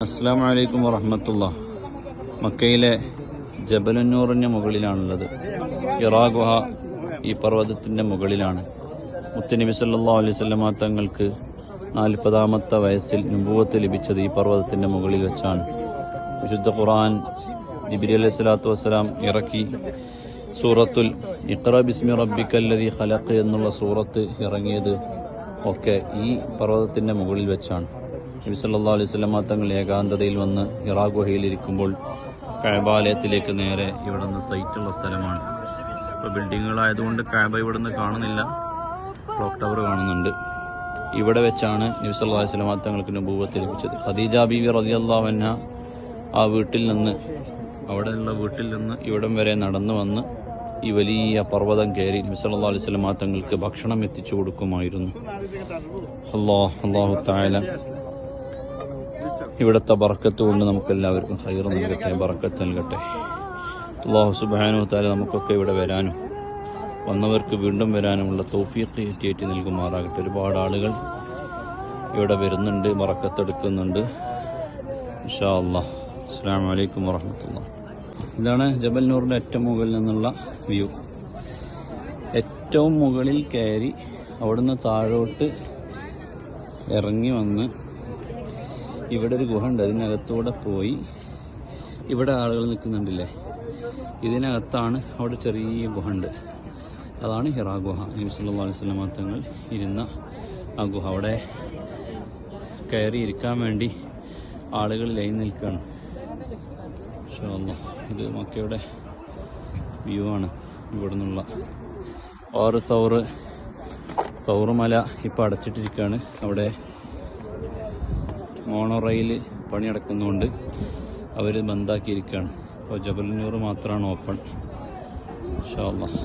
അസ്സലാമു അലൈക്കും വറഹ്മത്തുള്ളാഹ്. മക്കയിലെ ജബലുന്നൂറിന് മുകളിലാണുള്ളത്. ഹിറാ ഗുഹ ഈ പർവ്വതത്തിൻ്റെ മുകളിലാണ്. മുത്തുനബി സല്ലല്ലാഹു അലൈഹി വസല്ലമ തങ്ങൾക്ക് 40-ാമത്തെ വയസ്സിൽ നുബുവത്ത് ലഭിച്ചത് ഈ പർവ്വതത്തിൻ്റെ മുകളിൽ വെച്ചാണ്. വിശുദ്ധ ഖുർആൻ ജിബ്രീൽ അലൈഹിസ്സലാത്തു വസ്സലാം ഇറക്കി സൂറത്തുൽ ഇഖ്റ ബിസ്മി റബ്ബിക്കല്ലദീ ഖലഖ് എന്നുള്ള സൂറത്ത് ഇറങ്ങിയത് ഒക്കെ ഈ പർവ്വതത്തിൻ്റെ മുകളിൽ വെച്ചാണ്. നബി സല്ലല്ലാഹു അലൈഹി വസല്ലമ തങ്ങൾ ഏകാന്തതയിൽ വന്ന് ഹിറാ ഗുഹയിലിരിക്കുമ്പോൾ കഅബാലയത്തിലേക്ക് നേരെ ഇവിടെ നിന്ന് സൈറ്റുള്ള സ്ഥലമാണ്. ഇപ്പോൾ ബിൽഡിങ്ങുകളായതുകൊണ്ട് കഅബ ഇവിടെ നിന്ന് കാണുന്നില്ല, ക്ലോക്ക് ടവർ കാണുന്നുണ്ട്. ഇവിടെ വെച്ചാണ് നബി സല്ലല്ലാഹു അലൈഹി വസല്ലമ തങ്ങൾക്ക് നുബുവത്ത് ലഭിച്ചത്. ഖദീജ ബീവി റളിയല്ലാഹു അൻഹ ആ വീട്ടിൽ നിന്ന്, അവിടെയുള്ള വീട്ടിൽ നിന്ന് ഇവിടം വരെ നടന്നു വന്ന് ഈ വലിയ പർവ്വതം കയറി നബി സല്ലല്ലാഹു അലൈഹി വസല്ലമ തങ്ങൾക്ക് ഭക്ഷണം എത്തിച്ചു കൊടുക്കുമായിരുന്നു. അല്ലാഹു തആല ഇവിടുത്തെ ബറക്കത്ത് കൊണ്ട് നമുക്കെല്ലാവർക്കും ഖൈർ നൽകട്ടെ, ബറക്കത്ത് നൽകട്ടെ. അല്ലാഹു സുബ്ഹാനഹു വ തആല നമുക്കൊക്കെ ഇവിടെ വരാനും വന്നവർക്ക് വീണ്ടും വരാനുമുള്ള തൗഫീഖ് ഏറ്റി നൽകുമാറാകട്ടെ. ഒരുപാട് ആളുകൾ ഇവിടെ വരുന്നുണ്ട്, ബറക്കത്തെടുക്കുന്നുണ്ട് ഇൻഷാ അല്ലാഹ്. അസ്സലാമു അലൈക്കും വറഹ്മത്തുള്ളാഹി. ഇതാണ് ജബൽ നൂറിൻ്റെ ഏറ്റവും മുകളിൽ നിന്നുള്ള വ്യൂ. ഏറ്റവും മുകളിൽ കയറി അവിടുന്ന് താഴോട്ട് ഇറങ്ങി വന്ന് ഇവിടെ ഒരു ഗുഹ ഉണ്ട്, അതിനകത്തൂടെ പോയി ഇവിടെ ആളുകൾ നിൽക്കുന്നുണ്ടല്ലേ, ഇതിനകത്താണ് അവിടെ ചെറിയ ഗുഹ ഉണ്ട്. അതാണ് ഹിറാ ഗുഹ. നബി സല്ലല്ലാഹു അലൈഹി വസല്ലമ തങ്ങൾ ഇരുന്ന ആ ഗുഹ. അവിടെ കയറി ഇരിക്കാൻ വേണ്ടി ആളുകൾ ലൈൻ നിൽക്കുകയാണ്. ഇൻഷാ അല്ലാഹ് ഇത് മക്കയുടെ വ്യൂ ആണ്. ഇവിടെ നിന്നുള്ള സൗറ് മല ഇപ്പോൾ അടച്ചിട്ടിരിക്കുകയാണ്. അവിടെ മോണോ റെയിൽ പണി നടക്കുന്നതുകൊണ്ട് അവർ ബന്ധാക്കിയിരിക്കുകയാണ്. അപ്പോൾ ജബലുന്നൂർ മാത്രമാണ് ഓപ്പൺ. ഇൻഷാ അല്ലാഹ്.